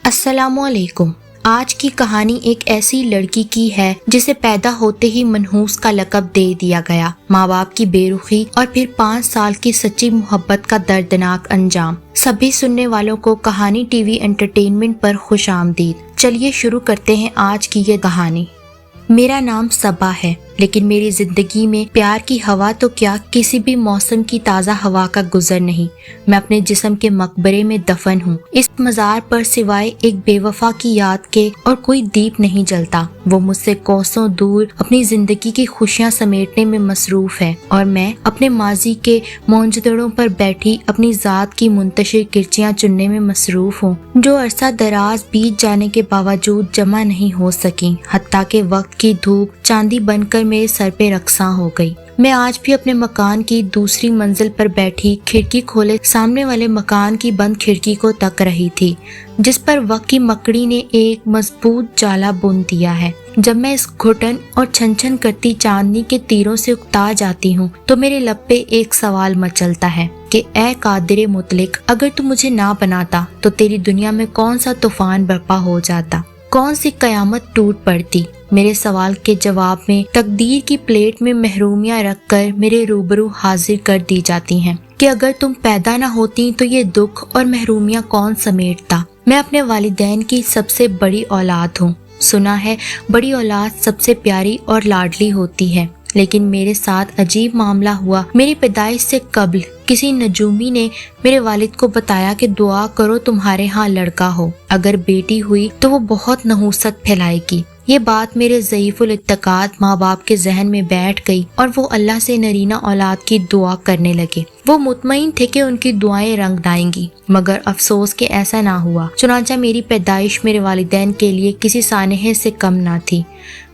السلام علیکم۔ آج کی کہانی ایک ایسی لڑکی کی ہے جسے پیدا ہوتے ہی منحوس کا لقب دے دیا گیا، ماں باپ کی بے رخی اور پھر 5 سال کی سچی محبت کا دردناک انجام۔ سبھی سننے والوں کو کہانی ٹی وی انٹرٹینمنٹ پر خوش آمدید۔ چلیے شروع کرتے ہیں آج کی یہ کہانی۔ میرا نام صبا ہے، لیکن میری زندگی میں پیار کی ہوا تو کیا کسی بھی موسم کی تازہ ہوا کا گزر نہیں۔ میں اپنے جسم کے مقبرے میں دفن ہوں۔ اس مزار پر سوائے ایک بے وفا کی یاد کے اور کوئی دیپ نہیں جلتا۔ وہ مجھ سے کوسوں دور اپنی زندگی کی خوشیاں سمیٹنے میں مصروف ہے، اور میں اپنے ماضی کے مونجدڑوں پر بیٹھی اپنی ذات کی منتشر کرچیاں چننے میں مصروف ہوں، جو عرصہ دراز بیت جانے کے باوجود جمع نہیں ہو سکیں، حتیٰ کہ وقت کی دھوپ چاندی بن کر میرے سر پہ رقصاں ہو گئی۔ میں آج بھی اپنے مکان کی دوسری منزل پر بیٹھی کھڑکی کھولے سامنے والے مکان کی بند کھڑکی کو تک رہی تھی، جس پر وقت کی مکڑی نے ایک مضبوط جالا بن دیا ہے۔ جب میں اس گھٹن اور چھن چھن کرتی چاندنی کے تیروں سے اکتا جاتی ہوں تو میرے لب پہ ایک سوال مچلتا ہے کہ اے قادر مطلق، اگر تو مجھے نہ بناتا تو تیری دنیا میں کون سا طوفان برپا ہو جاتا، کون سی قیامت ٹوٹ پڑتی۔ میرے سوال کے جواب میں تقدیر کی پلیٹ میں محرومیاں رکھ کر میرے روبرو حاضر کر دی جاتی ہیں کہ اگر تم پیدا نہ ہوتی تو یہ دکھ اور محرومیاں کون سمیٹتا۔ میں اپنے والدین کی سب سے بڑی اولاد ہوں۔ سنا ہے بڑی اولاد سب سے پیاری اور لاڈلی ہوتی ہے، لیکن میرے ساتھ عجیب معاملہ ہوا۔ میری پیدائش سے قبل کسی نجومی نے میرے والد کو بتایا کہ دعا کرو تمہارے ہاں لڑکا ہو، اگر بیٹی ہوئی تو وہ بہت نحوست پھیلائے گی۔ یہ بات میرے ضعیف الاعتقاد ماں باپ کے ذہن میں بیٹھ گئی اور وہ اللہ سے نرینہ اولاد کی دعا کرنے لگے۔ وہ مطمئن تھے کہ ان کی دعائیں رنگ لائیں گی، مگر افسوس کہ ایسا نہ ہوا۔ چنانچہ میری پیدائش میرے والدین کے لیے کسی سانحے سے کم نہ تھی۔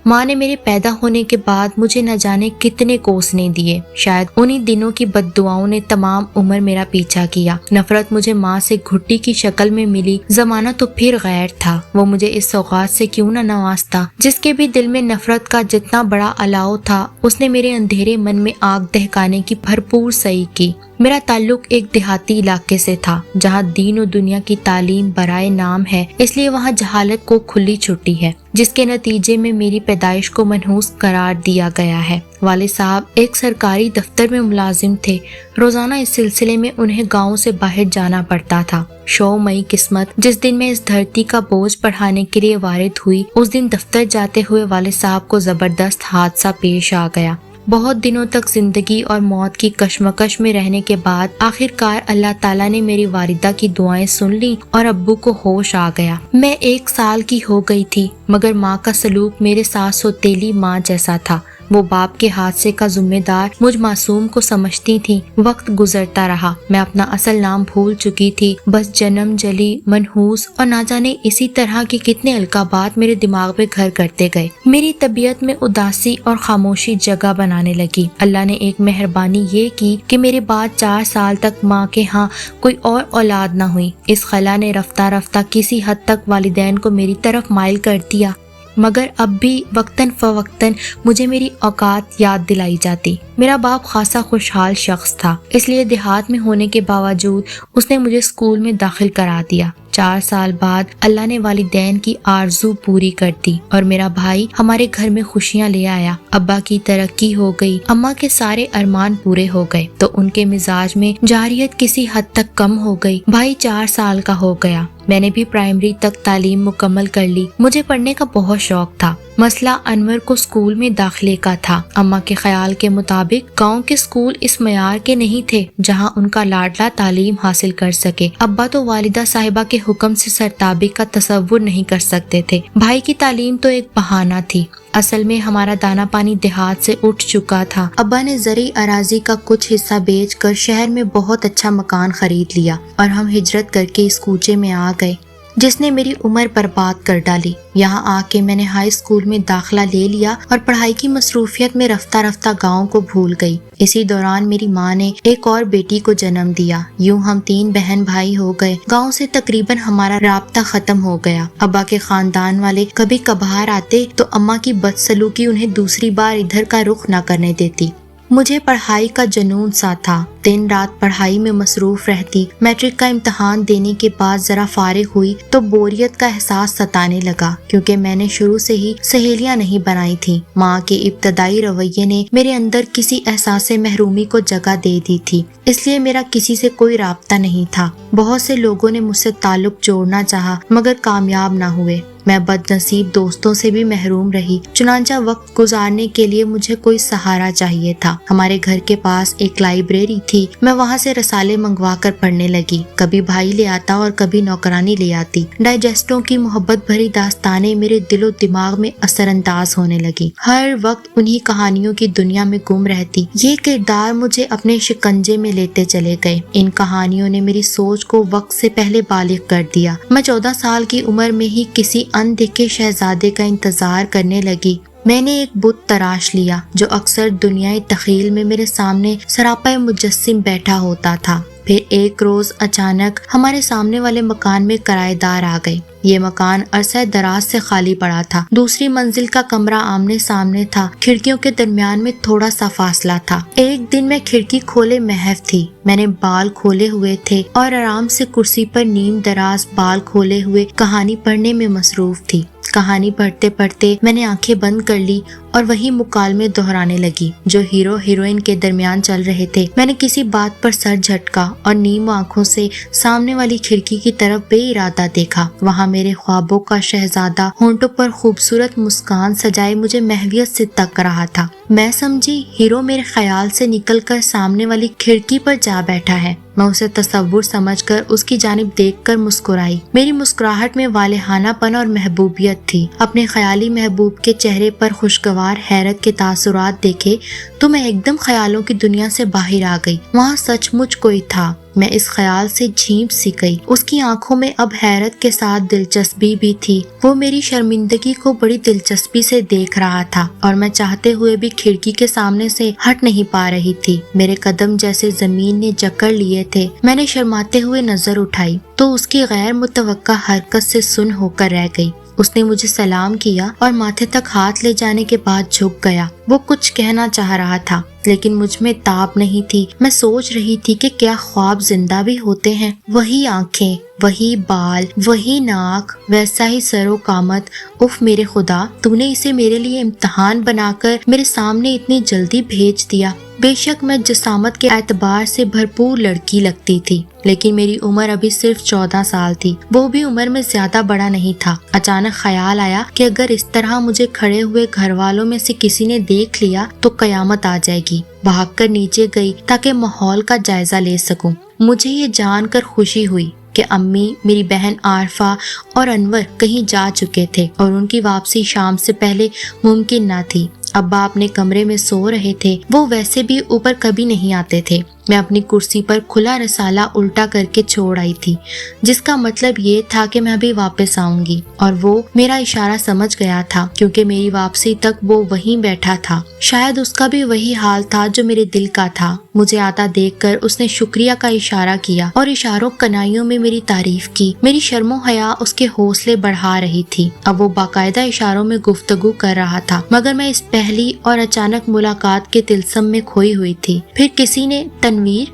ماں نے میرے پیدا ہونے کے بعد مجھے نہ جانے کتنے کوسنے دیے، شاید انہی دنوں کی بد دعاؤں نے تمام عمر میرا پیچھا کیا۔ نفرت مجھے ماں سے گھٹی کی شکل میں ملی، زمانہ تو پھر غیر تھا، وہ مجھے اس سوغات سے کیوں نہ نوازتا۔ جس کے بھی دل میں نفرت کا جتنا بڑا الاؤ تھا، اس نے میرے اندھیرے من میں آگ دہکانے کی بھرپور سعی کی۔ میرا تعلق ایک دیہاتی علاقے سے تھا، جہاں دین و دنیا کی تعلیم برائے نام ہے، اس لیے وہاں جہالت کو کھلی چھٹی ہے، جس کے نتیجے میں میری پیدائش کو منحوس قرار دیا گیا ہے۔ والد صاحب ایک سرکاری دفتر میں ملازم تھے۔ روزانہ اس سلسلے میں انہیں گاؤں سے باہر جانا پڑتا تھا۔ شومئی قسمت جس دن میں اس دھرتی کا بوجھ پڑھانے کے لیے وارد ہوئی، اس دن دفتر جاتے ہوئے والد صاحب کو زبردست حادثہ پیش آ گیا۔ بہت دنوں تک زندگی اور موت کی کشمکش میں رہنے کے بعد آخر کار اللہ تعالیٰ نے میری والدہ کی دعائیں سن لی اور ابو کو ہوش آ گیا۔ میں 1 سال کی ہو گئی تھی، مگر ماں کا سلوک میرے ساتھ سوتیلی ماں جیسا تھا۔ وہ باپ کے حادثے کا ذمہ دار مجھ معصوم کو سمجھتی تھی۔ وقت گزرتا رہا، میں اپنا اصل نام بھول چکی تھی۔ بس جنم، جلی، منحوس اور نہ جانے اسی طرح کے کتنے القابات میرے دماغ میں گھر کرتے گئے۔ میری طبیعت میں اداسی اور خاموشی جگہ بنانے لگی۔ اللہ نے ایک مہربانی یہ کی کہ میرے بعد 4 سال تک ماں کے ہاں کوئی اور اولاد نہ ہوئی۔ اس خلا نے رفتہ رفتہ کسی حد تک والدین کو میری طرف مائل کر دیا، مگر اب بھی وقتاً فوقتاً مجھے میری اوقات یاد دلائی جاتی۔ میرا باپ خاصا خوشحال شخص تھا، اس لیے دیہات میں ہونے کے باوجود اس نے مجھے اسکول میں داخل کرا دیا۔ 4 سال بعد اللہ نے والدین کی آرزو پوری کر دی اور میرا بھائی ہمارے گھر میں خوشیاں لے آیا۔ ابا کی ترقی ہو گئی، اماں کے سارے ارمان پورے ہو گئے تو ان کے مزاج میں جاریت کسی حد تک کم ہو گئی۔ بھائی 4 سال کا ہو گیا۔ میں نے بھی پرائمری تک تعلیم مکمل کر لی۔ مجھے پڑھنے کا بہت شوق تھا۔ مسئلہ انور کو اسکول میں داخلے کا تھا۔ اماں کے خیال کے مطابق گاؤں کے اسکول اس معیار کے نہیں تھے جہاں ان کا لاڈلا تعلیم حاصل کر سکے۔ ابا تو والدہ صاحبہ کے حکم سے سرتابی کا تصور نہیں کر سکتے تھے۔ بھائی کی تعلیم تو ایک بہانہ تھی۔ اصل میں ہمارا دانا پانی دیہات سے اٹھ چکا تھا۔ ابا نے زرعی اراضی کا کچھ حصہ بیچ کر شہر میں بہت اچھا مکان خرید لیا اور ہم ہجرت کر کے اس کوچے میں آ گئے جس نے میری عمر برباد کر ڈالی۔ یہاں آ کے میں نے ہائی اسکول میں داخلہ لے لیا اور پڑھائی کی مصروفیت میں رفتہ رفتہ گاؤں کو بھول گئی۔ اسی دوران میری ماں نے ایک اور بیٹی کو جنم دیا۔ یوں ہم 3 بہن بھائی ہو گئے۔ گاؤں سے تقریباً ہمارا رابطہ ختم ہو گیا۔ ابا کے خاندان والے کبھی کبھار آتے تو اماں کی بدسلوکی انہیں دوسری بار ادھر کا رخ نہ کرنے دیتی۔ مجھے پڑھائی کا جنون سا تھا، دن رات پڑھائی میں مصروف رہتی۔ میٹرک کا امتحان دینے کے بعد ذرا فارغ ہوئی تو بوریت کا احساس ستانے لگا، کیونکہ میں نے شروع سے ہی سہیلیاں نہیں بنائی تھیں۔ ماں کے ابتدائی رویے نے میرے اندر کسی احساس محرومی کو جگہ دے دی تھی، اس لیے میرا کسی سے کوئی رابطہ نہیں تھا۔ بہت سے لوگوں نے مجھ سے تعلق جوڑنا چاہا مگر کامیاب نہ ہوئے۔ میں بد نصیب دوستوں سے بھی محروم رہی، چنانچہ وقت گزارنے کے لیے مجھے کوئی سہارا چاہیے تھا۔ ہمارے گھر کے پاس ایک لائبریری تھی، میں وہاں سے رسالے منگوا کر پڑھنے لگی۔ کبھی بھائی لے آتا اور کبھی نوکرانی لے آتی۔ ڈائجسٹوں کی محبت بھری داستانیں میرے دل و دماغ میں اثر انداز ہونے لگی۔ ہر وقت انہی کہانیوں کی دنیا میں گم رہتی۔ یہ کردار مجھے اپنے شکنجے میں لیتے چلے گئے۔ ان کہانیوں نے میری سوچ کو وقت سے پہلے بالغ کر دیا۔ میں 14 سال کی عمر میں ہی کسی اندیکھے شہزادے کا انتظار کرنے لگی۔ میں نے ایک بت تراش لیا جو اکثر دنیائے تخیل میں میرے سامنے سراپا مجسم بیٹھا ہوتا تھا۔ پھر ایک روز اچانک ہمارے سامنے والے مکان میں کرایہ دار آ گئے۔ یہ مکان عرصہ دراز سے خالی پڑا تھا۔ دوسری منزل کا کمرہ آمنے سامنے تھا، کھڑکیوں کے درمیان میں تھوڑا سا فاصلہ تھا۔ ایک دن میں کھڑکی کھولے محو تھی، میں نے بال کھولے ہوئے تھے اور آرام سے کرسی پر نیم دراز بال کھولے ہوئے کہانی پڑھنے میں مصروف تھی۔ کہانی پڑھتے پڑھتے میں نے آنکھیں بند کر لی اور وہی مکالمے دہرانے لگی جو ہیرو ہیروئن کے درمیان چل رہے تھے۔ میں نے کسی بات پر سر جھٹکا اور نیم آنکھوں سے سامنے والی کھڑکی کی طرف بے ارادہ دیکھا۔ وہاں میرے خوابوں کا شہزادہ ہونٹوں پر خوبصورت مسکان سجائے مجھے محویت سے تک رہا تھا۔ میں سمجھی ہیرو میرے خیال سے نکل کر سامنے والی کھڑکی پر جا بیٹھا ہے۔ میں اسے تصور سمجھ کر اس کی جانب دیکھ کر مسکرائی۔ میری مسکراہٹ میں والہانہ پن اور محبوبیت تھی۔ اپنے خیالی محبوب کے چہرے پر خوشگوار حیرت کے تاثرات دیکھے تو میں ایک دم خیالوں کی دنیا سے باہر آ گئی۔ وہاں سچ مچ کوئی تھا۔ میں اس خیال سے جھیپ سی گئی۔ اس کی آنکھوں میں اب حیرت کے ساتھ دلچسپی بھی تھی۔ وہ میری شرمندگی کو بڑی دلچسپی سے دیکھ رہا تھا اور میں چاہتے ہوئے بھی کھڑکی کے سامنے سے ہٹ نہیں پا رہی تھی۔ میرے قدم جیسے زمین نے جکڑ لیے تھے۔ میں نے شرماتے ہوئے نظر اٹھائی تو اس کی غیر متوقع حرکت سے سن ہو کر رہ گئی۔ اس نے مجھے سلام کیا اور ماتھے تک ہاتھ لے جانے کے بعد جھک گیا۔ وہ کچھ کہنا چاہ رہا تھا لیکن مجھ میں تاب نہیں تھی۔ میں سوچ رہی تھی کہ کیا خواب زندہ بھی ہوتے ہیں؟ وہی آنکھیں، وہی بال، وہی ناک، ویسا ہی سر و قامت۔ اف میرے خدا، تو نے اسے میرے لیے امتحان بنا کر میرے سامنے اتنی جلدی بھیج دیا۔ بے شک میں جسامت کے اعتبار سے بھرپور لڑکی لگتی تھی لیکن میری عمر ابھی صرف 14 سال تھی۔ وہ بھی عمر میں زیادہ بڑا نہیں تھا۔ اچانک خیال آیا کہ اگر اس طرح مجھے کھڑے ہوئے گھر والوں میں سے کسی نے دیکھ لیا تو قیامت آ جائے گی۔ بھاگ کر نیچے گئی تاکہ ماحول کا جائزہ لے سکوں۔ مجھے یہ جان کر خوشی ہوئی کہ امی، میری بہن عارفہ اور انور کہیں جا چکے تھے اور ان کی واپسی شام سے پہلے ممکن نہ تھی۔ ابا اپنے کمرے میں سو رہے تھے، وہ ویسے بھی اوپر کبھی نہیں آتے تھے۔ میں اپنی کرسی پر کھلا رسالہ الٹا کر کے چھوڑ آئی تھی، جس کا مطلب یہ تھا کہ میں ابھی واپس آؤں گی، اور وہ میرا اشارہ سمجھ گیا تھا کیونکہ میری واپسی تک وہ وہیں بیٹھا تھا۔ شاید اس کا بھی وہی حال تھا جو میرے دل کا تھا۔ مجھے آتا دیکھ کر اس نے شکریہ کا اشارہ کیا اور اشاروں کنائیوں میں میری تعریف کی۔ میری شرم و حیا اس کے حوصلے بڑھا رہی تھی۔ اب وہ باقاعدہ اشاروں میں گفتگو کر رہا تھا مگر میں اس پہلی اور اچانک ملاقات کے تلسم میں کھوئی ہوئی تھی۔ پھر کسی نے تنویر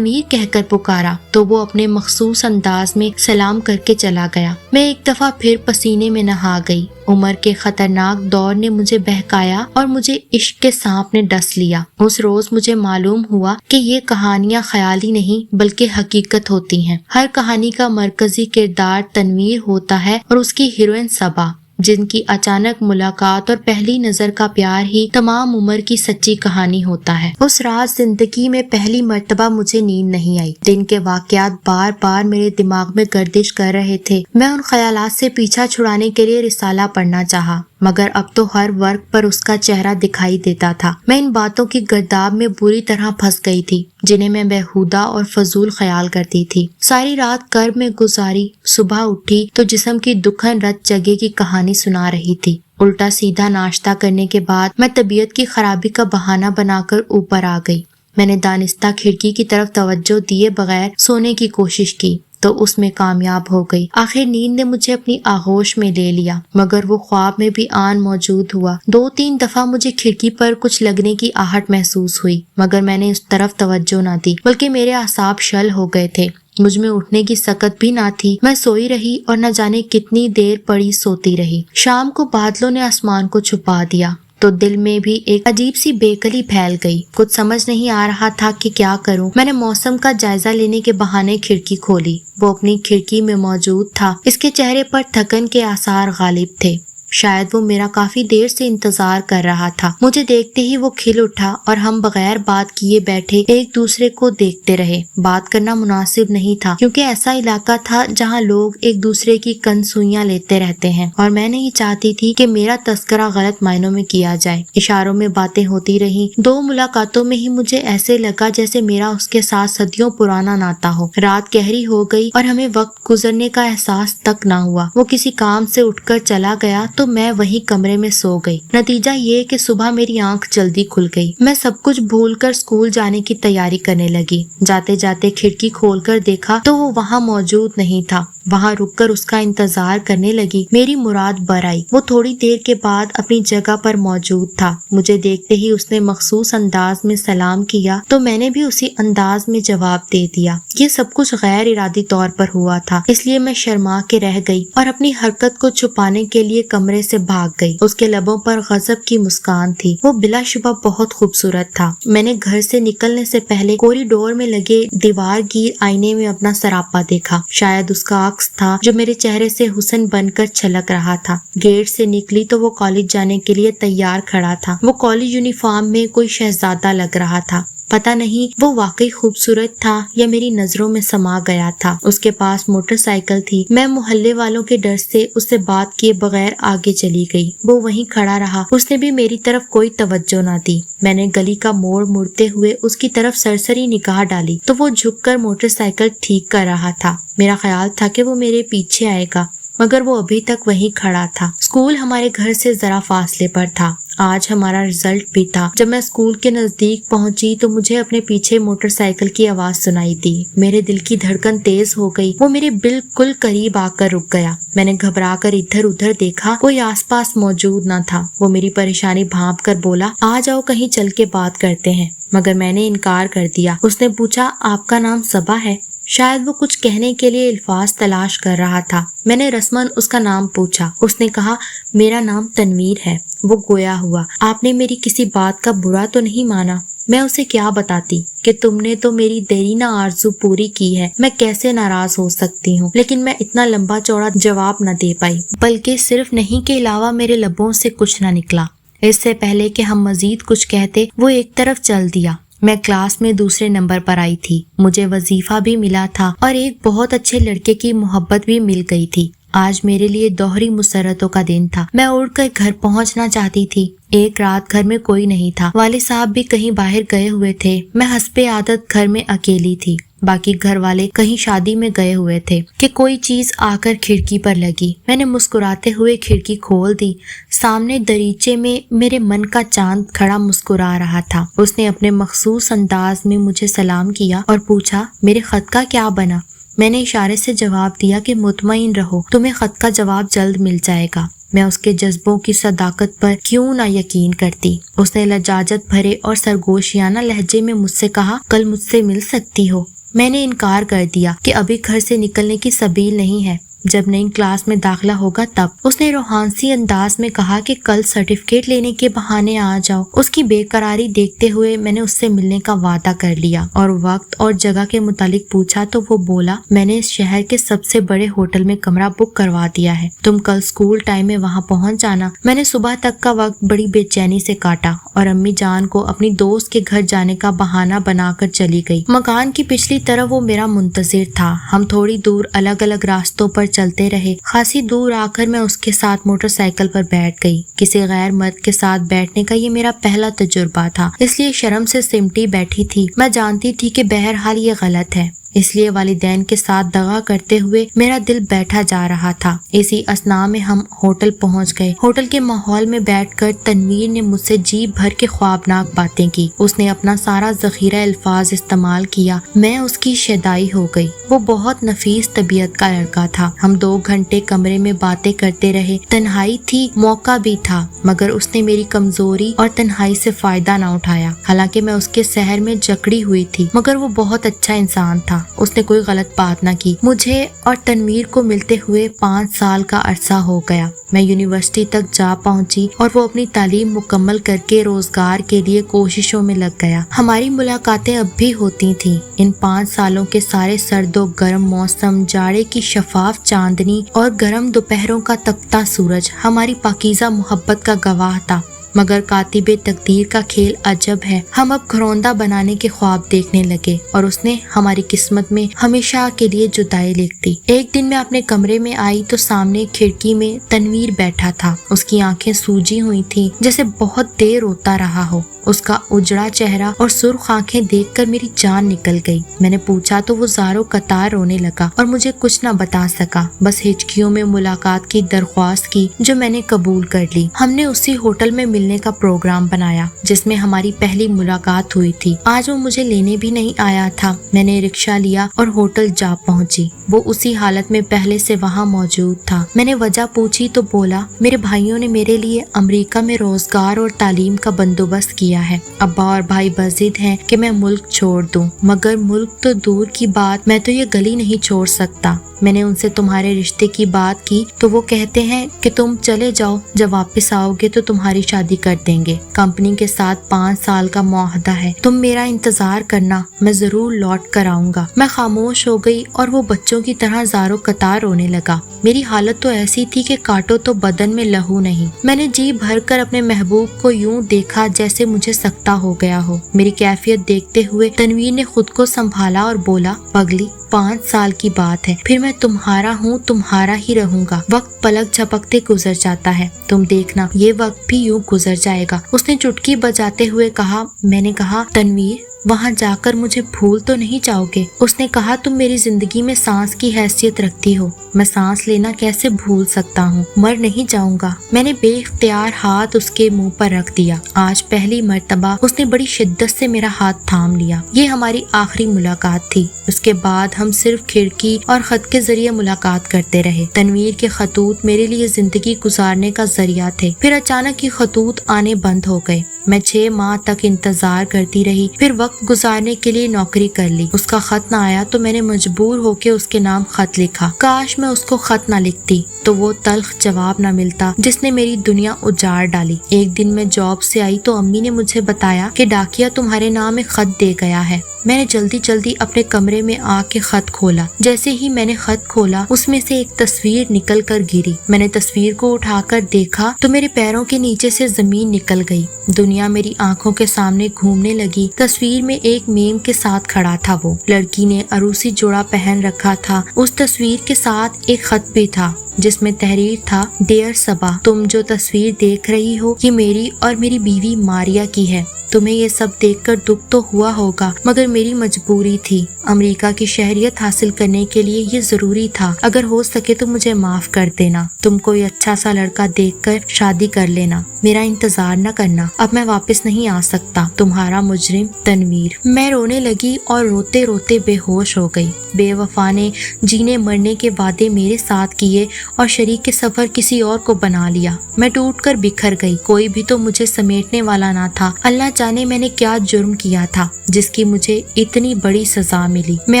کہہ کر پکارا تو وہ اپنے مخصوص انداز میں سلام کر کے چلا گیا۔ میں ایک دفعہ پھر پسینے میں نہا گئی۔ عمر کے خطرناک دور نے مجھے بہکایا اور مجھے عشق کے سانپ نے ڈس لیا۔ اس روز مجھے معلوم ہوا کہ یہ کہانیاں خیالی نہیں بلکہ حقیقت ہوتی ہیں۔ ہر کہانی کا مرکزی کردار تنویر ہوتا ہے اور اس کی ہیروئن صبا، جن کی اچانک ملاقات اور پہلی نظر کا پیار ہی تمام عمر کی سچی کہانی ہوتا ہے۔ اس رات زندگی میں پہلی مرتبہ مجھے نیند نہیں آئی۔ دن کے واقعات بار بار میرے دماغ میں گردش کر رہے تھے۔ میں ان خیالات سے پیچھا چھڑانے کے لیے رسالہ پڑھنا چاہا مگر اب تو ہر ورق پر اس کا چہرہ دکھائی دیتا تھا۔ میں ان باتوں کی گرداب میں بری طرح پھنس گئی تھی جنہیں میں بیہودہ اور فضول خیال کرتی تھی۔ ساری رات کرب میں گزاری، صبح اٹھی تو جسم کی دکھن رت جگہ کی کہانی سنا رہی تھی۔ الٹا سیدھا ناشتہ کرنے کے بعد میں طبیعت کی خرابی کا بہانہ بنا کر اوپر آ گئی۔ میں نے دانستہ کھڑکی کی طرف توجہ دیے بغیر سونے کی کوشش کی۔ تو اس میں کامیاب ہو گئی۔ آخر نیند نے مجھے اپنی آغوش میں لے لیا، مگر وہ خواب میں بھی آن موجود ہوا۔ 2-3 دفعہ مجھے کھڑکی پر کچھ لگنے کی آہٹ محسوس ہوئی، مگر میں نے اس طرف توجہ نہ دی، بلکہ میرے اعصاب شل ہو گئے تھے۔ مجھ میں اٹھنے کی سکت بھی نہ تھی۔ میں سوئی رہی اور نہ جانے کتنی دیر پڑی سوتی رہی۔ شام کو بادلوں نے آسمان کو چھپا دیا تو دل میں بھی ایک عجیب سی بےکلی پھیل گئی۔ کچھ سمجھ نہیں آ رہا تھا کہ کیا کروں۔ میں نے موسم کا جائزہ لینے کے بہانے کھڑکی کھولی۔ وہ اپنی کھڑکی میں موجود تھا۔ اس کے چہرے پر تھکن کے آثار غالب تھے۔ شاید وہ میرا کافی دیر سے انتظار کر رہا تھا۔ مجھے دیکھتے ہی وہ کھل اٹھا اور ہم بغیر بات کیے بیٹھے ایک دوسرے کو دیکھتے رہے۔ بات کرنا مناسب نہیں تھا کیونکہ ایسا علاقہ تھا جہاں لوگ ایک دوسرے کی کنسوئیاں لیتے رہتے ہیں اور میں نہیں چاہتی تھی کہ میرا تذکرہ غلط معنوں میں کیا جائے۔ اشاروں میں باتیں ہوتی رہیں۔ 2 ملاقاتوں میں ہی مجھے ایسے لگا جیسے میرا اس کے ساتھ صدیوں پرانا ناتا ہو۔ رات گہری ہو گئی اور ہمیں وقت گزرنے کا احساس تک نہ ہوا۔ وہ کسی کام سے اٹھ کر چلا گیا تو میں وہی کمرے میں سو گئی۔ نتیجہ یہ کہ صبح میری آنکھ جلدی کھل گئی۔ میں سب کچھ بھول کر اسکول جانے کی تیاری کرنے لگی۔ جاتے جاتے کھڑکی کھول کر دیکھا تو وہ وہاں موجود نہیں تھا۔ وہاں رک کر اس کا انتظار کرنے لگی۔ میری مراد بر آئی۔ وہ تھوڑی دیر کے بعد اپنی جگہ پر موجود تھا۔ مجھے دیکھتے ہی اس نے مخصوص انداز میں سلام کیا تو میں نے بھی اسی انداز میں جواب دے دیا۔ یہ سب کچھ غیر ارادی طور پر ہوا تھا، اس لیے میں شرما کے رہ گئی اور اپنی حرکت کو چھپانے کے لیے کمرے سے بھاگ گئی۔ اس کے لبوں پر غضب کی مسکان تھی۔ وہ بلا شبہ بہت خوبصورت تھا۔ میں نے گھر سے نکلنے سے پہلے کوریڈور میں لگے دیوار گیر آئینے میں اپنا سراپا دیکھا۔ شاید اس کا عکس تھا جو میرے چہرے سے حسن بن کر چھلک رہا تھا۔ گیٹ سے نکلی تو وہ کالج جانے کے لیے تیار کھڑا تھا۔ وہ کالج یونیفارم میں کوئی شہزادہ لگ رہا تھا۔ پتہ نہیں وہ واقعی خوبصورت تھا یا میری نظروں میں سما گیا تھا۔ اس کے پاس موٹر سائیکل تھی۔ میں محلے والوں کے ڈر سے اس سے بات کیے بغیر آگے چلی گئی۔ وہ وہیں کھڑا رہا۔ اس نے بھی میری طرف کوئی توجہ نہ دی۔ میں نے گلی کا موڑ مڑتے ہوئے اس کی طرف سرسری نگاہ ڈالی تو وہ جھک کر موٹر سائیکل ٹھیک کر رہا تھا۔ میرا خیال تھا کہ وہ میرے پیچھے آئے گا، مگر وہ ابھی تک وہیں کھڑا تھا۔ اسکول ہمارے گھر سے ذرا فاصلے پر تھا۔ آج ہمارا رزلٹ بھی تھا۔ جب میں اسکول کے نزدیک پہنچی تو مجھے اپنے پیچھے موٹر سائیکل کی آواز سنائی دی۔ میرے دل کی دھڑکن تیز ہو گئی۔ وہ میرے بالکل قریب آ کر رک گیا۔ میں نے گھبرا کر ادھر ادھر دیکھا، کوئی آس پاس موجود نہ تھا۔ وہ میری پریشانی بھانپ کر بولا، آ جاؤ کہیں چل کے بات کرتے ہیں، مگر میں نے انکار کر دیا۔ اس نے پوچھا، آپ کا نام صبا ہے؟ شاید وہ کچھ کہنے کے لیے الفاظ تلاش کر رہا تھا۔ میں نے رسماً اس کا نام پوچھا۔ اس نے کہا، میرا نام تنویر ہے۔ وہ گویا ہوا، آپ نے میری کسی بات کا برا تو نہیں مانا؟ میں اسے کیا بتاتی کہ تم نے تو میری دیرینہ آرزو پوری کی ہے، میں کیسے ناراض ہو سکتی ہوں؟ لیکن میں اتنا لمبا چوڑا جواب نہ دے پائی، بلکہ صرف نہیں کے علاوہ میرے لبوں سے کچھ نہ نکلا۔ اس سے پہلے کہ ہم مزید کچھ کہتے وہ ایک طرف چل دیا۔ میں کلاس میں دوسرے نمبر پر آئی تھی۔ مجھے وظیفہ بھی ملا تھا اور ایک بہت اچھے لڑکے کی محبت بھی مل گئی تھی۔ آج میرے لیے دوہری مسرتوں کا دن تھا۔ میں اڑ کر گھر پہنچنا چاہتی تھی۔ ایک رات گھر میں کوئی نہیں تھا۔ والد صاحب بھی کہیں باہر گئے ہوئے تھے۔ میں حسب عادت گھر میں اکیلی تھی۔ باقی گھر والے کہیں شادی میں گئے ہوئے تھے کہ کوئی چیز آ کر کھڑکی پر لگی۔ میں نے مسکراتے ہوئے کھڑکی کھول دی۔ سامنے دریچے میں میرے من کا چاند کھڑا مسکرا رہا تھا۔ اس نے اپنے مخصوص انداز میں مجھے سلام کیا اور پوچھا، میرے خط کا کیا بنا؟ میں نے اشارے سے جواب دیا کہ مطمئن رہو، تمہیں خط کا جواب جلد مل جائے گا۔ میں اس کے جذبوں کی صداقت پر کیوں نہ یقین کرتی۔ اس نے لجاجت بھرے اور سرگوشیانہ لہجے میں مجھ سے کہا، کل مجھ سے مل سکتی ہو؟ میں نے انکار کر دیا کہ ابھی گھر سے نکلنے کی سبیل نہیں ہے، جب نئی کلاس میں داخلہ ہوگا تب۔ اس نے روحانسی انداز میں کہا کہ کل سرٹیفکیٹ لینے کے بہانے آ جاؤ۔ اس کی بے قراری دیکھتے ہوئے میں نے اس سے ملنے کا وعدہ کر لیا اور وقت اور جگہ کے متعلق پوچھا تو وہ بولا، میں نے اس شہر کے سب سے بڑے ہوٹل میں کمرہ بک کروا دیا ہے، تم کل اسکول ٹائم میں وہاں پہنچ جانا۔ میں نے صبح تک کا وقت بڑی بے چینی سے کاٹا اور امی جان کو اپنی دوست کے گھر جانے کا بہانہ بنا کر چلی گئی۔ مکان کی پچھلی طرف وہ میرا منتظر تھا۔ ہم تھوڑی دور الگ الگ راستوں پر چلتے رہے۔ خاصی دور آ کر میں اس کے ساتھ موٹر سائیکل پر بیٹھ گئی۔ کسی غیر مرد کے ساتھ بیٹھنے کا یہ میرا پہلا تجربہ تھا، اس لیے شرم سے سمٹی بیٹھی تھی۔ میں جانتی تھی کہ بہرحال یہ غلط ہے، اس لیے والدین کے ساتھ دغا کرتے ہوئے میرا دل بیٹھا جا رہا تھا۔ اسی اثناء میں ہم ہوٹل پہنچ گئے۔ ہوٹل کے ماحول میں بیٹھ کر تنویر نے مجھ سے جی بھر کے خوابناک باتیں کی۔ اس نے اپنا سارا ذخیرہ الفاظ استعمال کیا۔ میں اس کی شیدائی ہو گئی۔ وہ بہت نفیس طبیعت کا لڑکا تھا۔ ہم 2 گھنٹے کمرے میں باتیں کرتے رہے۔ تنہائی تھی، موقع بھی تھا، مگر اس نے میری کمزوری اور تنہائی سے فائدہ نہ اٹھایا۔ حالانکہ میں اس کے سحر میں جکڑی ہوئی تھی، مگر وہ بہت اچھا انسان تھا۔ اس نے کوئی غلط بات نہ کی۔ مجھے اور تنویر کو ملتے ہوئے 5 سال کا عرصہ ہو گیا۔ میں یونیورسٹی تک جا پہنچی اور وہ اپنی تعلیم مکمل کر کے روزگار کے لیے کوششوں میں لگ گیا۔ ہماری ملاقاتیں اب بھی ہوتی تھیں۔ ان 5 سالوں کے سارے سرد و گرم موسم، جاڑے کی شفاف چاندنی اور گرم دوپہروں کا تپتا سورج ہماری پاکیزہ محبت کا گواہ تھا۔ مگر کاتب تقدیر کا کھیل عجب ہے۔ ہم اب گھروندہ بنانے کے خواب دیکھنے لگے اور اس نے ہماری قسمت میں ہمیشہ کے لیے جدائی لکھ دی۔ ایک دن میں اپنے کمرے میں آئی تو سامنے کھڑکی میں تنویر بیٹھا تھا۔ اس کی آنکھیں سوجی ہوئی تھیں جیسے بہت دیر روتا رہا ہو۔ اس کا اجڑا چہرہ اور سرخ آنکھیں دیکھ کر میری جان نکل گئی۔ میں نے پوچھا تو وہ زاروں قطار رونے لگا اور مجھے کچھ نہ بتا سکا، بس ہچکیوں میں ملاقات کی درخواست کی جو میں نے قبول کر لی۔ ہم نے اسی ہوٹل میں ملنے کا پروگرام بنایا جس میں ہماری پہلی ملاقات ہوئی تھی۔ آج وہ مجھے لینے بھی نہیں آیا تھا۔ میں نے رکشہ لیا اور ہوٹل جا پہنچی۔ وہ اسی حالت میں پہلے سے وہاں موجود تھا۔ میں نے وجہ پوچھی تو بولا، میرے بھائیوں نے میرے لیے امریکہ میں روزگار اور تعلیم کا بندوبست کیا ہے۔ ابا اور بھائی بضد ہیں کہ میں ملک چھوڑ دوں، مگر ملک تو دور کی بات، میں تو یہ گلی نہیں چھوڑ سکتا۔ میں نے ان سے تمہارے رشتے کی بات کی تو وہ کہتے ہیں کہ تم چلے جاؤ، جب واپس آؤ گے تو تمہاری شادی کر دیں گے۔ کمپنی کے ساتھ 5 سال کا معاہدہ ہے، تم میرا انتظار کرنا، میں ضرور لوٹ کر آؤں گا۔ میں خاموش ہو گئی اور وہ بچوں کی طرح زاروں قطار رونے لگا۔ میری حالت تو ایسی تھی کہ کاٹو تو بدن میں لہو نہیں۔ میں نے جی بھر کر اپنے محبوب کو یوں دیکھا جیسے مجھے سکتہ ہو گیا ہو۔ میری کیفیت دیکھتے ہوئے تنویر نے خود کو سنبھالا اور بولا، پگلی 5 سال کی بات ہے، پھر میں تمہارا ہوں، تمہارا ہی رہوں گا۔ وقت پلک جھپکتے گزر جاتا ہے، تم دیکھنا یہ وقت بھی یوں گزر جائے گا۔ اس نے چٹکی بجاتے ہوئے کہا۔ میں نے کہا، تنویر وہاں جا کر مجھے بھول تو نہیں جاؤ گے؟ اس نے کہا، تم میری زندگی میں سانس کی حیثیت رکھتی ہو، میں سانس لینا کیسے بھول سکتا ہوں؟ مر نہیں جاؤں گا۔ میں نے بے اختیار ہاتھ اس کے منہ پر رکھ دیا۔ آج پہلی مرتبہ اس نے بڑی شدت سے میرا ہاتھ تھام لیا۔ یہ ہماری آخری ملاقات تھی۔ اس کے بعد ہم صرف کھڑکی اور خط کے ذریعے ملاقات کرتے رہے۔ تنویر کے خطوط میرے لیے زندگی گزارنے کا ذریعہ تھے۔ پھر اچانک یہ خطوط آنے بند ہو گئے۔ میں 6 ماہ تک انتظار کرتی رہی، پھر وقت گزارنے کے لیے نوکری کر لی۔ اس کا خط نہ آیا تو میں نے مجبور ہو کے اس کے نام خط لکھا۔ کاش میں اس کو خط نہ لکھتی تو وہ تلخ جواب نہ ملتا جس نے میری دنیا اجاڑ ڈالی۔ ایک دن میں جاب سے آئی تو امی نے مجھے بتایا کہ ڈاکیا تمہارے نام ایک خط دے گیا ہے۔ میں نے جلدی جلدی اپنے کمرے میں آ کے خط کھولا۔ جیسے ہی میں نے خط کھولا اس میں سے ایک تصویر نکل کر گری۔ میں نے تصویر کو اٹھا کر دیکھا تو میرے پیروں کے نیچے سے زمین نکل گئی۔ دنیا میری آنکھوں کے سامنے گھومنے لگی۔ تصویر میں ایک میم کے ساتھ کھڑا تھا۔ وہ لڑکی نے عروسی جوڑا پہن رکھا تھا۔ اس تصویر کے ساتھ ایک خط بھی تھا جس میں تحریر تھا، ڈیئر صبا، تم جو تصویر دیکھ رہی ہو یہ میری اور میری بیوی ماریا کی ہے۔ تمہیں یہ سب دیکھ کر دکھ تو ہوا ہوگا، مگر میری مجبوری تھی۔ امریکہ کی شہریت حاصل کرنے کے لیے یہ ضروری تھا۔ اگر ہو سکے تو مجھے معاف کر دینا۔ تم کوئی اچھا سا لڑکا دیکھ کر شادی کر لینا۔ میرا انتظار نہ کرنا۔ اب میں واپس نہیں آ سکتا۔ تمہارا مجرم تنویر۔ میں رونے لگی اور روتے روتے بے ہوش ہو گئی۔ بے وفا نے جینے مرنے کے وعدے میرے ساتھ کیے اور شریک سفر کسی اور کو بنا لیا۔ میں ٹوٹ کر بکھر گئی۔ کوئی بھی تو مجھے سمیٹنے والا نہ تھا۔ اللہ جانے میں نے کیا جرم کیا تھا جس کی مجھے اتنی بڑی سزا ملی۔ میں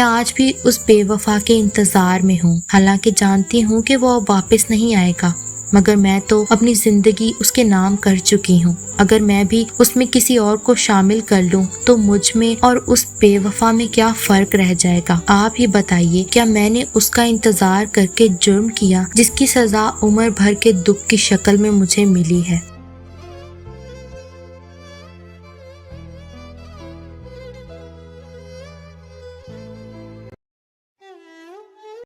آج بھی اس بے وفا کے انتظار میں ہوں، حالانکہ جانتی ہوں کہ وہ اب واپس نہیں آئے گا، مگر میں تو اپنی زندگی اس کے نام کر چکی ہوں۔ اگر میں بھی اس میں کسی اور کو شامل کر لوں تو مجھ میں اور اس بے وفا میں کیا فرق رہ جائے گا؟ آپ ہی بتائیے، کیا میں نے اس کا انتظار کر کے جرم کیا جس کی سزا عمر بھر کے دکھ کی شکل میں مجھے ملی ہے؟